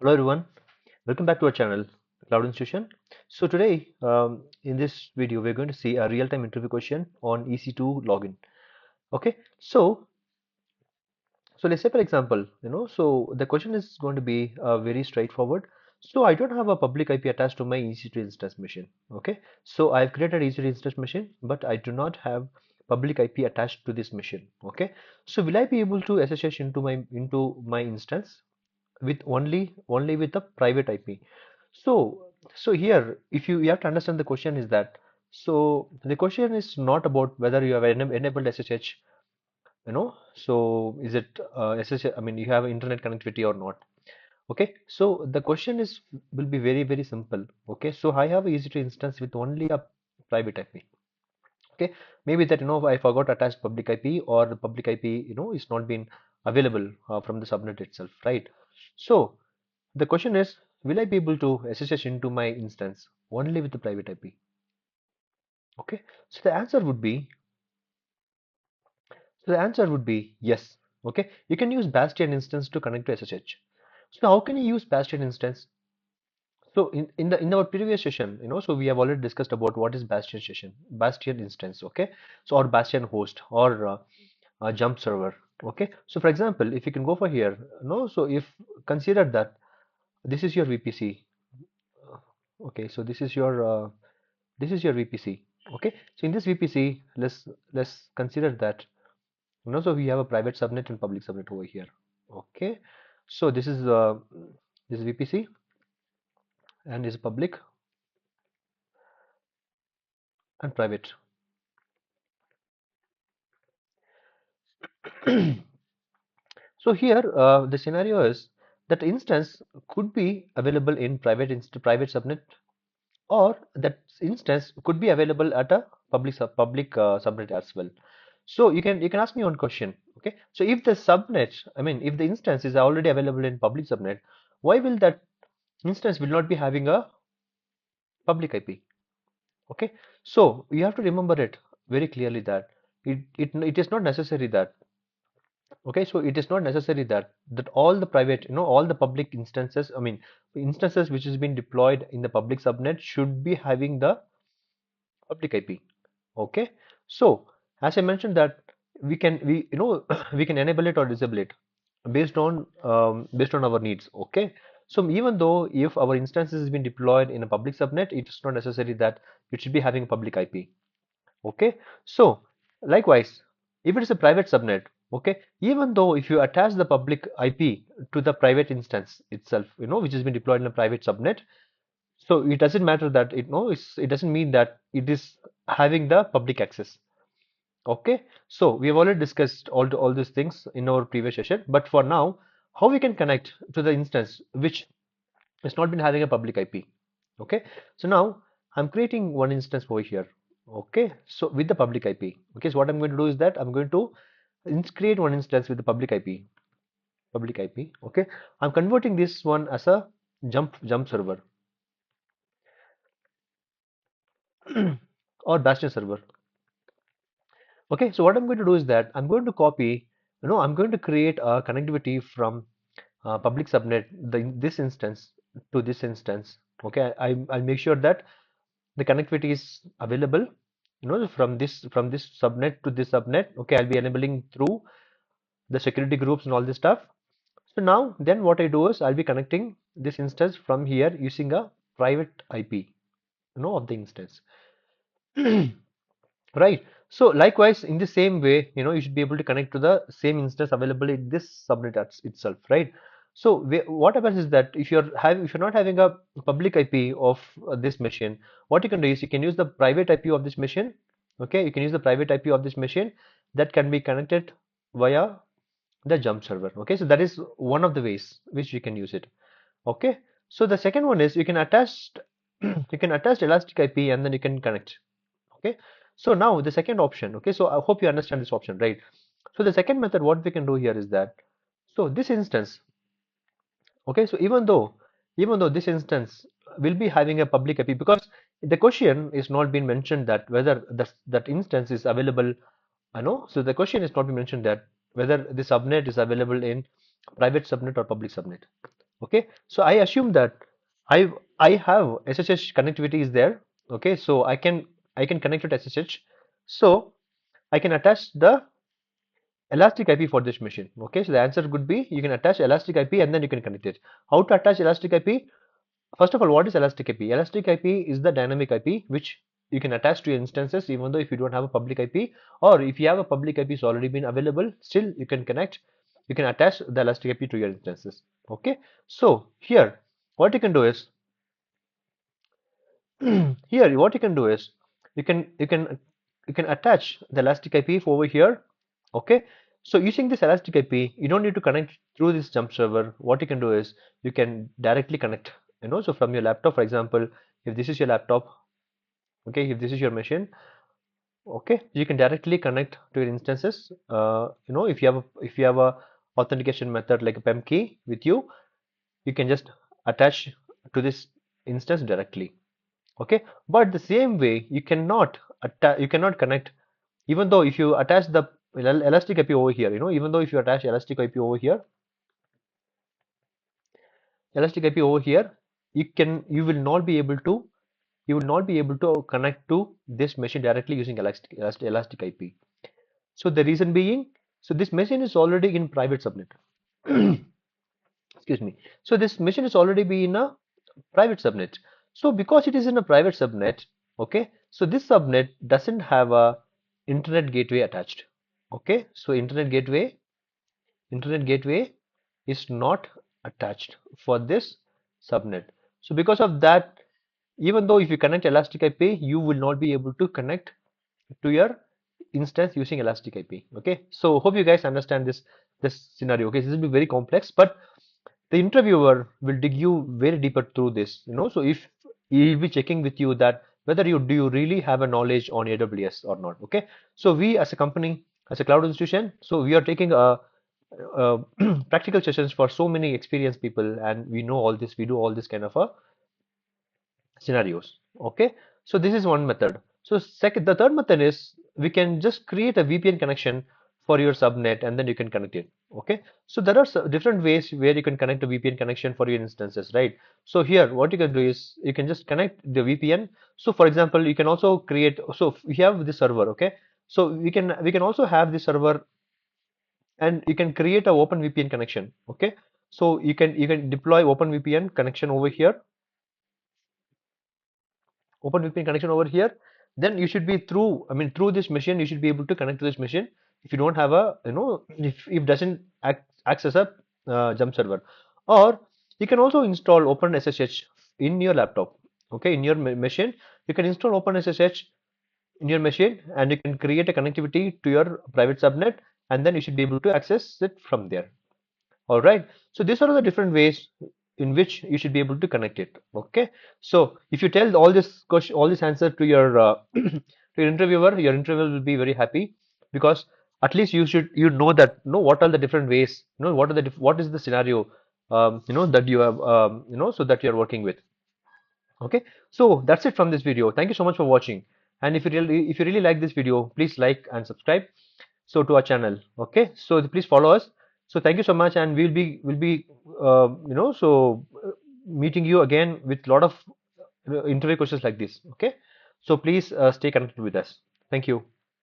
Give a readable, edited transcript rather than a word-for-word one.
Hello everyone, welcome back to our channel Cloud Institution. So today in this video we're going to see a real-time interview question on EC2 login. Okay, so let's say for example, so the question is going to be very straightforward. So I don't have a public IP attached to my EC2 instance machine. Okay, so I've created EC2 instance machine, but I do not have public IP attached to this machine. Okay, so will I be able to SSH into my instance with only with the private IP? So here, if you have to understand the question is that, so the question is not about whether you have enabled SSH, so is it SSH, I mean, you have internet connectivity or not. Okay, so the question is will be very simple. Okay, so I have a EC2 instance with only a private IP. Okay, maybe that I forgot to attach public IP, or the public IP is not been available from the subnet itself, right? So the question is, will I be able to SSH into my instance only with the private IP? Okay, so the answer would be yes. Okay, you can use Bastion instance to connect to SSH. So how can you use Bastion instance? So in our previous session, so we have already discussed about what is Bastion instance. Okay, so or Bastion host or jump server. Okay, so for example, if you can go for here, so if consider that this is your VPC. Okay, so this is your VPC. Okay, so in this VPC, let's consider that so we have a private subnet and public subnet over here. Okay, so this is VPC and is public and private. So here the scenario is that instance could be available in private subnet, or that instance could be available at a public subnet as well. So you can ask me one question. Okay, so if the subnet, I mean, if the instance is already available in public subnet, why will that instance will not be having a public IP? Okay, so you have to remember it very clearly that it is not necessary that, okay, so it is not necessary that all the private, all the public instances, I mean, instances which has been deployed in the public subnet should be having the public IP. Okay, so as I mentioned that we we can enable it or disable it based on our needs. Okay, so even though if our instances has been deployed in a public subnet, it is not necessary that it should be having a public IP. Okay, so likewise, if it is a private subnet, okay, even though if you attach the public IP to the private instance itself, which has been deployed in a private subnet, so it doesn't matter that it doesn't mean that it is having the public access. Okay, so we have already discussed all these things in our previous session, but for now, how we can connect to the instance which has not been having a public IP. Okay, so now I'm creating one instance over here. Okay, so with the public IP. Okay, so what I'm going to do is that I'm going to create one instance with the public IP. Public IP. Okay, I'm converting this one as a jump server or bastion server. Okay, so what I'm going to do is that I'm going to copy, I'm going to create a connectivity from public subnet, this instance to this instance. Okay, I'll make sure that the connectivity is available, from this subnet to this subnet. Okay, I'll be enabling through the security groups and all this stuff. So now, then what I do is I'll be connecting this instance from here using a private IP, of the instance. Right. So likewise, in the same way, you should be able to connect to the same instance available in this subnet itself, right? So what happens is that if you're not having a public IP of this machine, what you can do is you can use the private IP of this machine. Okay, you can use the private IP of this machine that can be connected via the jump server. Okay, so that is one of the ways which you can use it. Okay, so the second one is you can attach you can attach elastic IP and then you can connect. Okay, so now the second option. Okay, so I hope you understand this option, right? So the second method, what we can do here is that, so this instance, okay, so even though this instance will be having a public IP, because the question is not been mentioned that whether that instance is available. I know, so the question is not been mentioned that whether the subnet is available in private subnet or public subnet. Okay, so I assume that I have SSH connectivity is there. Okay, so I can connect to SSH. So I can attach the elastic IP for this machine. Okay, so the answer could be you can attach elastic IP and then you can connect it. How to attach elastic IP? First of all, what is elastic IP? Elastic IP is the dynamic IP which you can attach to your instances even though if you don't have a public IP, or if you have a public IP it's already been available, still you can connect, you can attach the elastic IP to your instances. Okay, so here what you can do is here what you can do is you can you can you can attach the elastic IP over here. Okay, so using this elastic IP you don't need to connect through this jump server. What you can do is you can directly connect, so from your laptop, for example, if this is your laptop, okay, if this is your machine, okay, you can directly connect to your instances. If you have a authentication method like a PEM key with you, you can just attach to this instance directly. Okay, but the same way you cannot connect, even though if you attach the elastic IP over here, even though if you attach elastic IP over here, you will not be able to connect to this machine directly using elastic IP. So the reason being, so this machine is already in private subnet. Excuse me. So this machine is already be in a private subnet. So because it is in a private subnet, okay, so this subnet doesn't have a internet gateway attached. Okay, so internet gateway is not attached for this subnet. So because of that, even though if you connect elastic IP, you will not be able to connect to your instance using elastic IP. Okay, so hope you guys understand this scenario. Okay, this will be very complex, but the interviewer will dig you very deeper through this. So if he'll be checking with you that whether you do you really have a knowledge on AWS or not. Okay, so we as a company, as a cloud institution, so we are taking a practical sessions for so many experienced people, and we know all this. We do all this kind of a scenarios. Okay, so this is one method. So second, the third method is we can just create a VPN connection for your subnet and then you can connect it. Okay, so there are different ways where you can connect a VPN connection for your instances, right? So here what you can do is you can just connect the VPN. So for example, you can also create, so we have this server. Okay, so we can also have this server and you can create a open VPN connection. Okay, so you can deploy open VPN connection over here, open VPN connection over here, then you should be through, I mean, through this machine, you should be able to connect to this machine. If you don't have a, if doesn't access a jump server, or you can also install OpenSSH in your laptop. Okay, in your machine, you can install OpenSSH in your machine, and you can create a connectivity to your private subnet, and then you should be able to access it from there. All right, so these are the different ways in which you should be able to connect it. Okay, so if you tell all this question, all this answer to your to your interviewer, your interviewer will be very happy, because at least you know that what are the different ways, what is the scenario, that you have, so that you are working with. Okay, so that's it from this video. Thank you so much for watching, and if you really like this video, please like and subscribe so to our channel. Okay, so please follow us. So thank you so much, and we'll be meeting you again with a lot of interview questions like this. Okay, so please stay connected with us. Thank you.